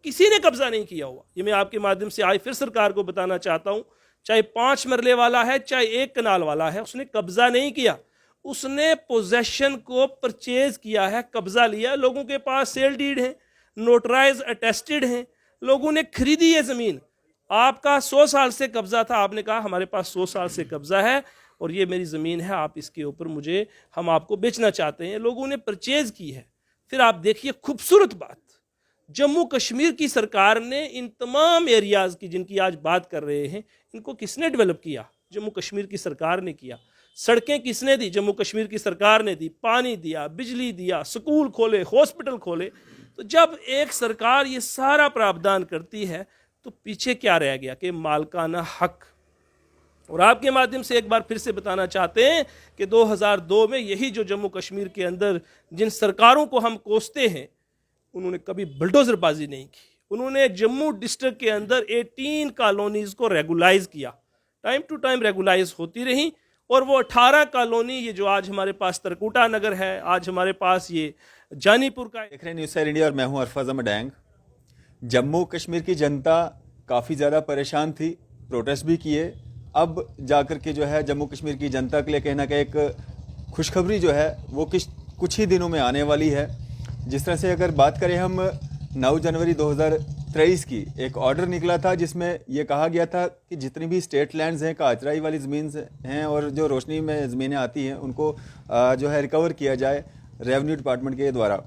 किसी ने कब्जा नहीं किया हुआ। ये मैं आपके माध्यम से आज फिर सरकार को बताना चाहता हूं, चाहे 5 मरले वाला है चाहे 1 कनाल वाला है, उसने कब्जा नहीं किया, उसने पोजेशन को परचेज किया है, कब्जा लिया। लोगों के पास सेल डीड है, नोटराइज अटेस्टेड हैं, लोगों ने खरीदी है ज़मीन। आपका 100 साल से कब्जा था, आपने कहा हमारे पास 100 साल से कब्जा है और ये मेरी ज़मीन है, आप इसके ऊपर हम आपको बेचना चाहते हैं। लोगों ने परचेज की है। फिर आप देखिए खूबसूरत बात, जम्मू कश्मीर की सरकार ने इन तमाम एरियाज़ की जिनकी आज बात कर रहे हैं, इनको किसने डेवलप किया? जम्मू कश्मीर की सरकार ने किया। सड़कें किसने दी? जम्मू कश्मीर की सरकार ने दी। पानी दिया, बिजली दिया, स्कूल खोले, हॉस्पिटल खोले। तो जब एक सरकार ये सारा प्रावधान करती है तो पीछे क्या रह गया कि मालकाना हक। और आपके माध्यम से एक बार फिर से बताना चाहते हैं कि 2002 में यही जो जम्मू कश्मीर के अंदर जिन सरकारों को हम कोसते हैं, उन्होंने कभी बुलडोजरबाजी नहीं की। उन्होंने जम्मू डिस्ट्रिक्ट के अंदर 18 कॉलोनीज को रेगुलाइज किया, टाइम टू टाइम रेगुलाइज होती रही। और वो 18 कॉलोनी, ये जो आज हमारे पास तरकुटा नगर है, आज हमारे पास ये जानीपुर का। देख रहे हैं न्यूज़ सैर इंडिया और मैं हूं अरफाज अहमद डैंग। जम्मू कश्मीर की जनता काफ़ी ज़्यादा परेशान थी, प्रोटेस्ट भी किए। अब जाकर के जो है जम्मू कश्मीर की जनता के लिए कहीं ना कहीं एक खुशखबरी जो है वो कुछ ही दिनों में आने वाली है। जिस तरह से अगर बात करें हम 9 जनवरी 2023 की एक ऑर्डर निकला था जिसमें ये कहा गया था कि जितनी भी स्टेट लैंड्स हैं, काचराई वाली ज़मीन हैं और जो रोशनी में ज़मीनें आती हैं उनको जो है रिकवर किया जाए रेवेन्यू डिपार्टमेंट के द्वारा।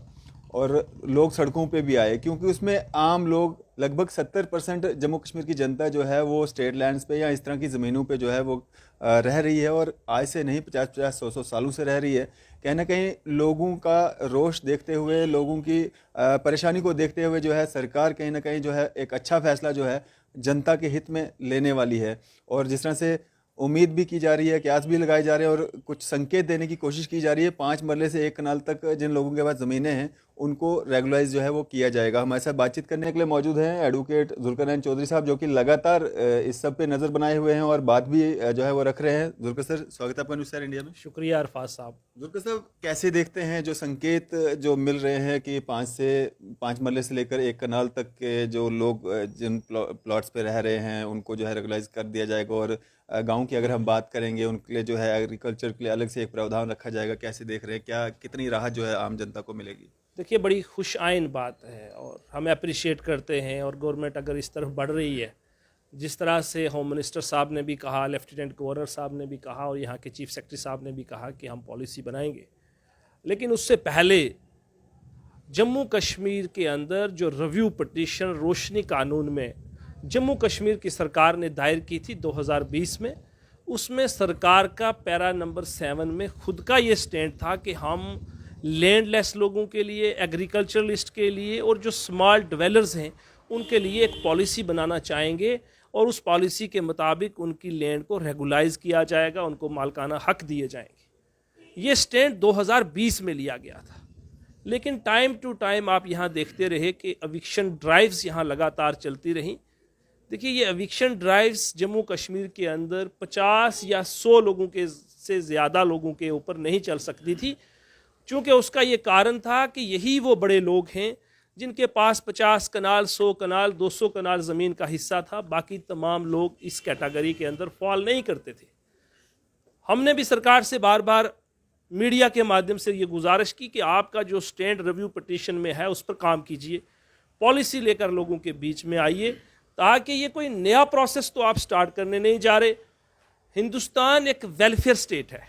और लोग सड़कों पे भी आए क्योंकि उसमें आम लोग लगभग 70% जम्मू कश्मीर की जनता जो है वो स्टेट लैंड्स पे या इस तरह की ज़मीनों पे जो है वो रह रही है और आज से नहीं 50-50 100-100 सालों से रह रही है। कहीं ना कहीं लोगों का रोष देखते हुए, लोगों की परेशानी को देखते हुए जो है सरकार कहीं ना कहीं जो है एक अच्छा फैसला जो है जनता के हित में लेने वाली है। और जिस तरह से उम्मीद भी की जा रही है, क्यास भी लगाए जा रहे हैं और कुछ संकेत देने की कोशिश की जा रही है, 5 मरले से 1 कनाल तक जिन लोगों के पास ज़मीनें हैं उनको रेगुलाइज जो है वो किया जाएगा। हमारे साथ बातचीत करने के लिए मौजूद हैं एडवोकेट जुल्करनैन चौधरी साहब, जो कि लगातार इस सब पे नज़र बनाए हुए हैं और बात भी जो है वो रख रहे हैं। जुल्कर सर, स्वागत है आपका न्यूज़ सैर इंडिया में। शुक्रिया अरफाज साहब। जुल्कर साहब, कैसे देखते हैं जो संकेत जो मिल रहे हैं कि 5 मरले से लेकर 1 कनाल तक के जो लोग जिन प्लॉट्स पे रह रहे हैं उनको जो है रेगुलाइज कर दिया जाएगा और गांव की अगर हम बात करेंगे उनके लिए जो है एग्रीकल्चर के लिए अलग से एक प्रावधान रखा जाएगा, कैसे देख रहे हैं, क्या कितनी राहत जो है आम जनता को मिलेगी? देखिए, बड़ी खुश आइन बात है और हम अप्रिशिएट करते हैं। और गवर्नमेंट अगर इस तरफ बढ़ रही है, जिस तरह से होम मिनिस्टर साहब ने भी कहा, लेफ्टिनेंट गवर्नर साहब ने भी कहा और यहाँ के चीफ सेक्रेटरी साहब ने भी कहा कि हम पॉलिसी बनाएंगे, लेकिन उससे पहले जम्मू कश्मीर के अंदर जो रिव्यू पटिशन रोशनी कानून में जम्मू कश्मीर की सरकार ने दायर की थी 2020 में, उसमें सरकार का पैरा नंबर 7 में खुद का ये स्टैंड था कि हम लैंडलेस लोगों के लिए, एग्रीकल्चरलिस्ट के लिए और जो स्मॉल डेवलपर्स हैं उनके लिए एक पॉलिसी बनाना चाहेंगे और उस पॉलिसी के मुताबिक उनकी लैंड को रेगुलाइज किया जाएगा, उनको मालकाना हक दिए जाएंगे। ये स्टैंड 2020 में लिया गया था। लेकिन टाइम टू टाइम आप यहाँ देखते रहे कि एविक्शन ड्राइव्स यहाँ लगातार चलती रहीं। देखिए, ये एविक्शन ड्राइव्स जम्मू कश्मीर के अंदर 50 या 100 लोगों के से ज़्यादा लोगों के ऊपर नहीं चल सकती थी, क्योंकि उसका ये कारण था कि यही वो बड़े लोग हैं जिनके पास 50 कनाल, 100 कनाल, 200 कनाल ज़मीन का हिस्सा था। बाकी तमाम लोग इस कैटेगरी के अंदर फॉल नहीं करते थे। हमने भी सरकार से बार बार मीडिया के माध्यम से ये गुजारिश की कि आपका जो स्टैंड रिव्यू पटिशन में है उस पर काम कीजिए, पॉलिसी लेकर लोगों के बीच में आइए, ताकि ये कोई नया प्रोसेस तो आप स्टार्ट करने नहीं जा रहे। हिंदुस्तान एक वेलफेयर स्टेट है,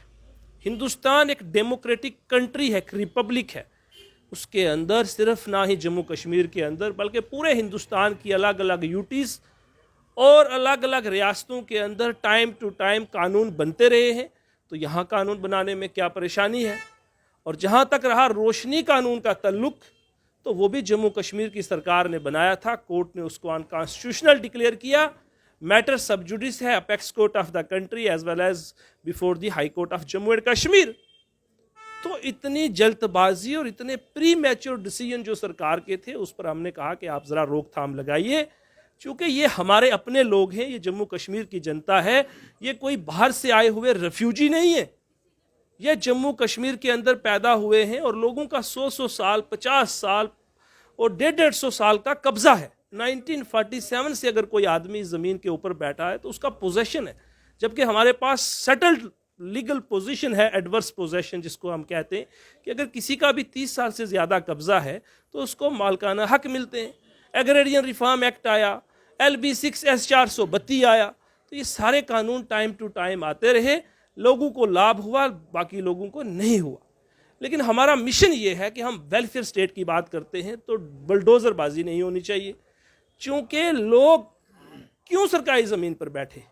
हिंदुस्तान एक डेमोक्रेटिक कंट्री है, एक रिपब्लिक है। उसके अंदर सिर्फ ना ही जम्मू कश्मीर के अंदर बल्कि पूरे हिंदुस्तान की अलग अलग यूटीज़ और अलग अलग रियासतों के अंदर टाइम टू टाइम कानून बनते रहे हैं। तो यहाँ कानून बनाने में क्या परेशानी है? और जहाँ तक रहा रोशनी कानून का तल्लुक, तो वो भी जम्मू कश्मीर की सरकार ने बनाया था, कोर्ट ने उसको अनकॉन्स्टिट्यूशनल डिक्लेयर किया। मैटर सब जुडिस है, apex court of the country as well as before the high court of Jammu and Kashmir. तो इतनी जल्दबाजी और इतने प्री मैच्योर डिसीजन जो सरकार के थे, उस पर हमने कहा कि आप ज़रा रोकथाम लगाइए, क्योंकि ये हमारे अपने लोग हैं, ये जम्मू कश्मीर की जनता है, ये कोई बाहर से आए हुए रेफ्यूजी नहीं है। ये जम्मू कश्मीर के अंदर पैदा हुए हैं और लोगों का 100-100 साल, 50 साल और 150-150 साल का कब्जा है। 1947 से अगर कोई आदमी ज़मीन के ऊपर बैठा है तो उसका पोजेशन है, जबकि हमारे पास सेटल्ड लीगल पोजीशन है, एडवर्स पोजेशन जिसको हम कहते हैं, कि अगर किसी का भी 30 साल से ज़्यादा कब्जा है तो उसको मालकाना हक मिलते हैं। एग्रेरियन रिफॉर्म एक्ट आया, LB 6S 432 आया, तो ये सारे कानून टाइम टू टाइम आते रहे, लोगों को लाभ हुआ, बाकी लोगों को नहीं हुआ। लेकिन हमारा मिशन ये है कि हम वेलफेयर स्टेट की बात करते हैं तो बलडोजरबाजी नहीं होनी चाहिए। चूँकि लोग क्यों सरकारी ज़मीन पर बैठे,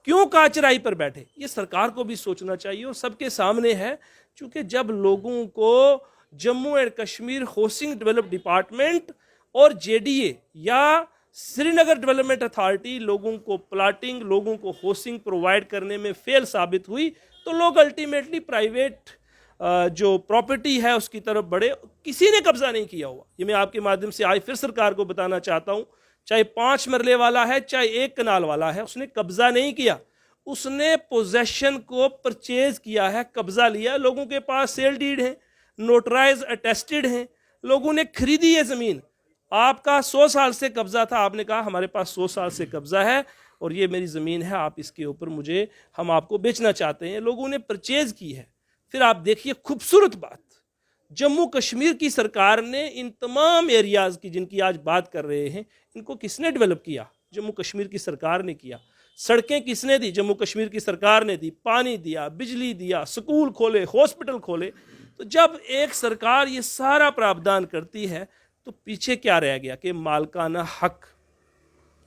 क्यों काचराई पर बैठे, ये सरकार को भी सोचना चाहिए और सबके सामने है। चूँकि जब लोगों को Jammu and Kashmir housing develop department और JDA या श्रीनगर डेवलपमेंट अथॉरिटी लोगों को प्लाटिंग, लोगों को हाउसिंग प्रोवाइड करने में फेल साबित हुई, तो लोग अल्टीमेटली प्राइवेट जो प्रॉपर्टी है उसकी तरफ बढ़े। किसी ने कब्जा नहीं किया हुआ, ये मैं आपके माध्यम से आज फिर सरकार को बताना चाहता हूँ। चाहे 5 मरले वाला है, चाहे 1 कनाल वाला है, उसने कब्जा नहीं किया, उसने पोजेशन को परचेज किया है, कब्जा लिया। लोगों के पास सेल डीड है, नोटराइज अटेस्टेड हैं, लोगों ने खरीदी है ज़मीन। आपका 100 साल से कब्जा था, आपने कहा हमारे पास 100 साल से कब्जा है और ये मेरी ज़मीन है, आप इसके ऊपर हम आपको बेचना चाहते हैं। लोगों ने परचेज की है। फिर आप देखिए खूबसूरत बात, जम्मू कश्मीर की सरकार ने इन तमाम एरियाज़ की जिनकी आज बात कर रहे हैं, इनको किसने डेवलप किया? जम्मू कश्मीर की सरकार ने किया। सड़कें किसने दी? जम्मू कश्मीर की सरकार ने दी। पानी दिया, बिजली दिया, स्कूल खोले, हॉस्पिटल खोले। तो जब एक सरकार ये सारा प्रावधान करती है तो पीछे क्या रह गया कि मालकाना हक।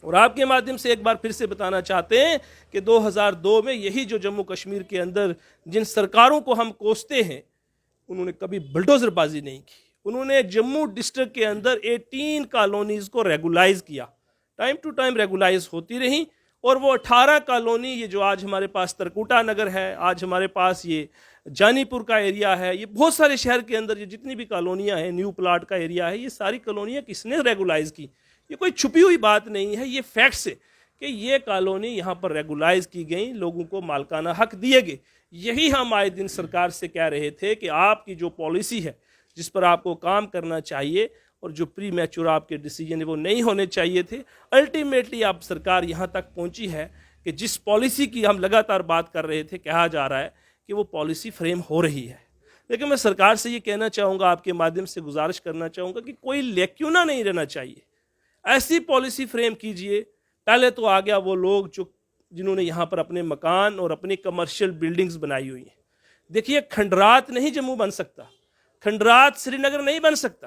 और आपके माध्यम से एक बार फिर से बताना चाहते हैं कि 2002 में यही जो जम्मू कश्मीर के अंदर जिन सरकारों को हम कोसते हैं, उन्होंने कभी बुलडोजरबाजी नहीं की। उन्होंने जम्मू डिस्ट्रिक्ट के अंदर 18 कॉलोनीज़ को रेगुलाइज किया, टाइम टू टाइम रेगुलाइज होती रही। और वो 18 कॉलोनी, ये जो आज हमारे पास तरकुटा नगर है, आज हमारे पास ये जानीपुर का एरिया है, ये बहुत सारे शहर के अंदर ये जितनी भी कॉलोनियाँ हैं, न्यू प्लाट का एरिया है, ये सारी कॉलोनियाँ किसने रेगुलाइज की? ये कोई छुपी हुई बात नहीं है, ये फैक्ट्स है कि ये कॉलोनी यहाँ पर रेगुलाइज की गई, लोगों को मालकाना हक दिए गए। यही हम आए दिन सरकार से कह रहे थे कि आपकी जो पॉलिसी है, जिस पर आपको काम करना चाहिए और जो प्री मैच्योर आपके डिसीजन है वो नहीं होने चाहिए थे। अल्टीमेटली आप सरकार यहाँ तक पहुँची है कि जिस पॉलिसी की हम लगातार बात कर रहे थे, कहा जा रहा है कि वो पॉलिसी फ्रेम हो रही है। लेकिन मैं सरकार से ये कहना चाहूँगा, आपके माध्यम से गुजारिश करना चाहूँगा कि कोई लेक्यूना नहीं रहना चाहिए, ऐसी पॉलिसी फ्रेम कीजिए। पहले तो आ गया वो लोग जिन्होंने यहाँ पर अपने मकान और अपनी कमर्शियल बिल्डिंग्स बनाई हुई हैं। देखिए, खंडरात नहीं जम्मू बन सकता, खंडरात श्रीनगर नहीं बन सकता,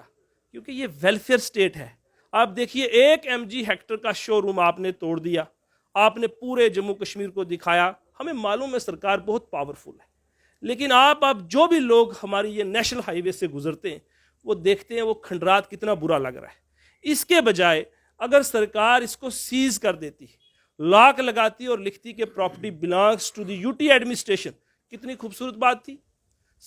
क्योंकि ये वेलफेयर स्टेट है। आप देखिए, 1 mg हेक्टर का शोरूम आपने तोड़ दिया, आपने पूरे जम्मू कश्मीर को दिखाया। हमें मालूम है सरकार बहुत पावरफुल है, लेकिन आप जो भी लोग हमारी ये नेशनल हाईवे से गुजरते हैं वो देखते हैं वो खंडरात कितना बुरा लग रहा है। इसके बजाय अगर सरकार इसको सीज कर देती, लॉक लगाती और लिखती कि property belongs to the UT administration, कितनी खूबसूरत बात थी।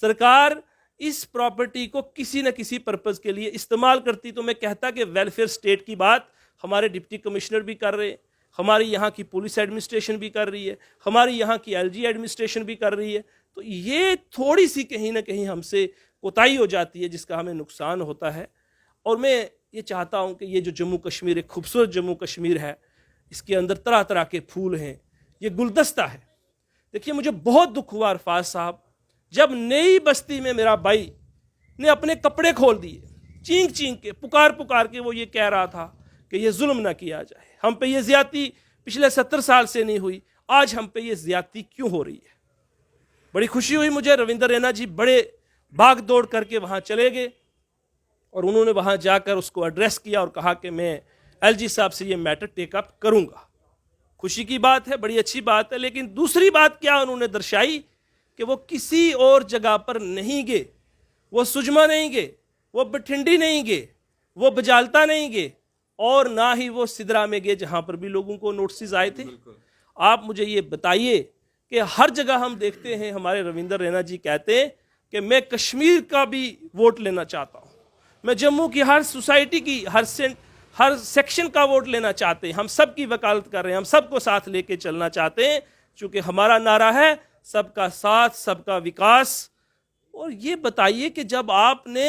सरकार इस प्रॉपर्टी को किसी न किसी पर्पज़ के लिए इस्तेमाल करती, तो मैं कहता कि वेलफेयर स्टेट की बात हमारे डिप्टी कमिश्नर भी कर रहे हैं, हमारी यहाँ की पुलिस एडमिनिस्ट्रेशन भी कर रही है, हमारी यहाँ की LG एडमिनिस्ट्रेशन भी कर रही है। तो ये थोड़ी सी कहीं ना कहीं हमसे कोताही हो जाती है, जिसका हमें नुकसान होता है। और मैं ये चाहता हूँ कि ये जो जम्मू कश्मीर एक खूबसूरत जम्मू कश्मीर है, इसके अंदर तरह तरह के फूल हैं, ये गुलदस्ता है। देखिए, मुझे बहुत दुख हुआ अरफाज साहब, जब नई बस्ती में मेरा भाई ने अपने कपड़े खोल दिए, चींक चींक के, पुकार पुकार के वो ये कह रहा था कि ये जुल्म ना किया जाए, हम पे ये ज्यादती पिछले 70 साल से नहीं हुई, आज हम पे ये ज्यादती क्यों हो रही है। बड़ी खुशी हुई मुझे, रविंदर रैना जी बड़े भाग दौड़ करके वहाँ चले गए और उन्होंने वहाँ जाकर उसको एड्रेस किया और कहा कि मैं LG साहब से ये मैटर टेकअप करूँगा। खुशी की बात है, बड़ी अच्छी बात है। लेकिन दूसरी बात क्या उन्होंने दर्शाई कि वो किसी और जगह पर नहीं गए, वो सुजमा नहीं गए, वो बठिंडी नहीं गए, वो बजालता नहीं गए, और ना ही वो सिदरा में गए जहाँ पर भी लोगों को नोटिस आए थे। आप मुझे ये बताइए कि हर जगह हम देखते हैं, हमारे रविंदर रैना जी कहते हैं कि मैं कश्मीर का भी वोट लेना चाहता हूँ, मैं जम्मू की हर सोसाइटी की हर सेक्शन का वोट लेना चाहते हैं। हम सब की वकालत कर रहे हैं, हम सबको साथ लेके चलना चाहते हैं, क्योंकि हमारा नारा है सबका साथ सबका विकास। और ये बताइए कि जब आपने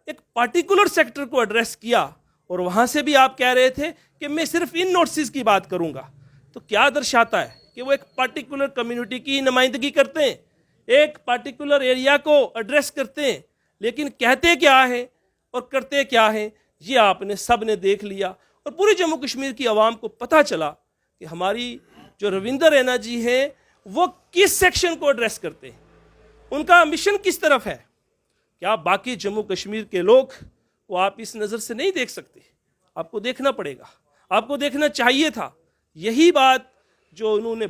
एक पार्टिकुलर सेक्टर को एड्रेस किया और वहाँ से भी आप कह रहे थे कि मैं सिर्फ इन नोटिस की बात करूँगा। तो क्या दर्शाता है कि वो एक पार्टिकुलर कम्युनिटी की नुमाइंदगी करते हैं, एक पार्टिकुलर एरिया को एड्रेस करते हैं, लेकिन कहते क्या है और करते क्या है ये आपने सब ने देख लिया। और पूरे जम्मू कश्मीर की आवाम को पता चला कि हमारी जो रविंदर रैना जी है वो किस सेक्शन को एड्रेस करते हैं, उनका मिशन किस तरफ है। क्या बाकी जम्मू कश्मीर के लोग वो आप इस नज़र से नहीं देख सकते? आपको देखना पड़ेगा, आपको देखना चाहिए था। यही बात जो उन्होंने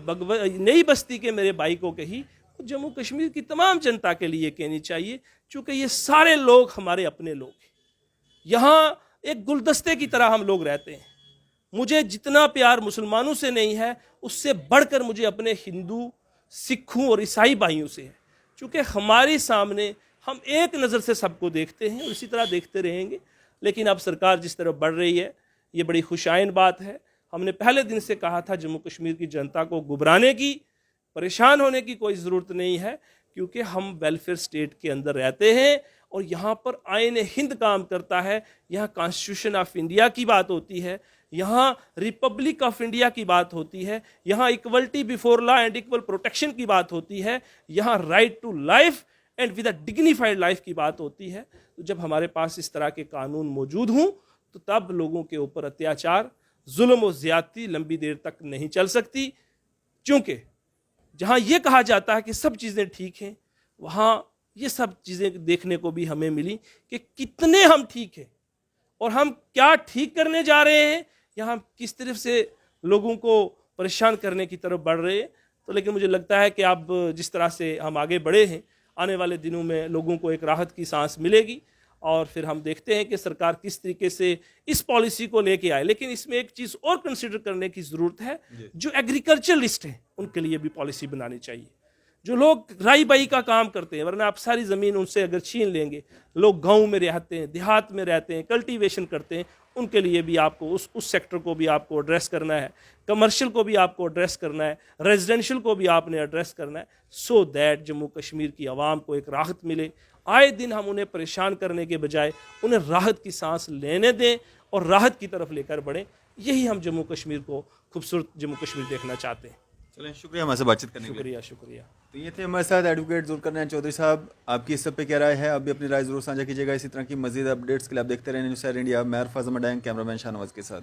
नई बस्ती के मेरे भाई को कही, वो जम्मू कश्मीर की तमाम जनता के लिए कहनी चाहिए, क्योंकि ये सारे लोग हमारे अपने लोग हैं। यहाँ एक गुलदस्ते की तरह हम लोग रहते हैं। मुझे जितना प्यार मुसलमानों से नहीं है, उससे बढ़कर मुझे अपने हिंदू, सिखों और ईसाई भाइयों से है, क्योंकि हमारे सामने हम एक नज़र से सबको देखते हैं और इसी तरह देखते रहेंगे। लेकिन अब सरकार जिस तरफ बढ़ रही है, ये बड़ी खुशाइन बात है। हमने पहले दिन से कहा था जम्मू कश्मीर की जनता को घबराने की, परेशान होने की कोई ज़रूरत नहीं है, क्योंकि हम वेलफेयर स्टेट के अंदर रहते हैं और यहाँ पर आईन हिंद काम करता है। यहाँ कॉन्स्टिट्यूशन ऑफ इंडिया की बात होती है, यहाँ रिपब्लिक ऑफ इंडिया की बात होती है, यहाँ equality before law and equal protection की बात होती है, यहाँ right to life and with a dignified life की बात होती है। तो जब हमारे पास इस तरह के कानून मौजूद हों तो तब लोगों के ऊपर अत्याचार, जुल्म और ज़्यादती लंबी देर तक नहीं चल सकती। क्योंकि जहाँ ये कहा जाता है कि सब चीज़ें ठीक हैं, वहाँ ये सब चीज़ें देखने को भी हमें मिली कि कितने हम ठीक हैं और हम क्या ठीक करने जा रहे हैं, यहाँ किस तरफ से लोगों को परेशान करने की तरफ बढ़ रहे हैं। तो लेकिन मुझे लगता है कि अब जिस तरह से हम आगे बढ़े हैं, आने वाले दिनों में लोगों को एक राहत की सांस मिलेगी और फिर हम देखते हैं कि सरकार किस तरीके से इस पॉलिसी को लेके आए। लेकिन इसमें एक चीज़ और कंसिडर करने की ज़रूरत है, जो एग्रीकल्चरलिस्ट हैं उनके लिए भी पॉलिसी बनानी चाहिए। जो लोग राई बाई का काम करते हैं, वरना आप सारी ज़मीन उनसे अगर छीन लेंगे, लोग गांव में रहते हैं, देहात में रहते हैं, कल्टीवेशन करते हैं, उनके लिए भी आपको उस सेक्टर को भी आपको एड्रेस करना है, कमर्शियल को भी आपको एड्रेस करना है, रेजिडेंशियल को भी आपने एड्रेस करना है, सो दैट जम्मू कश्मीर की आवाम को एक राहत मिले। आए दिन हम उन्हें परेशान करने के बजाय उन्हें राहत की सांस लेने दें और राहत की तरफ लेकर बढ़ें। यही हम जम्मू कश्मीर को खूबसूरत जम्मू कश्मीर देखना चाहते हैं। चलें, शुक्रिया हमारे से बातचीत करने के लिए। शुक्रिया शुक्रिया। तो ये थे हमारे साथ एडवोकेट जुल्फिकार नैन चौधरी साहब। आपकी इस सब पे क्या राय है? आप भी अपनी राय जरूर साझा कीजिएगा। इसी तरह की मजीद अपडेट्स के लिए आप देखते रहें न्यूज़ इंडिया। मैं अरफाज मडैंग, कैमरामैन शाहनवाज के साथ।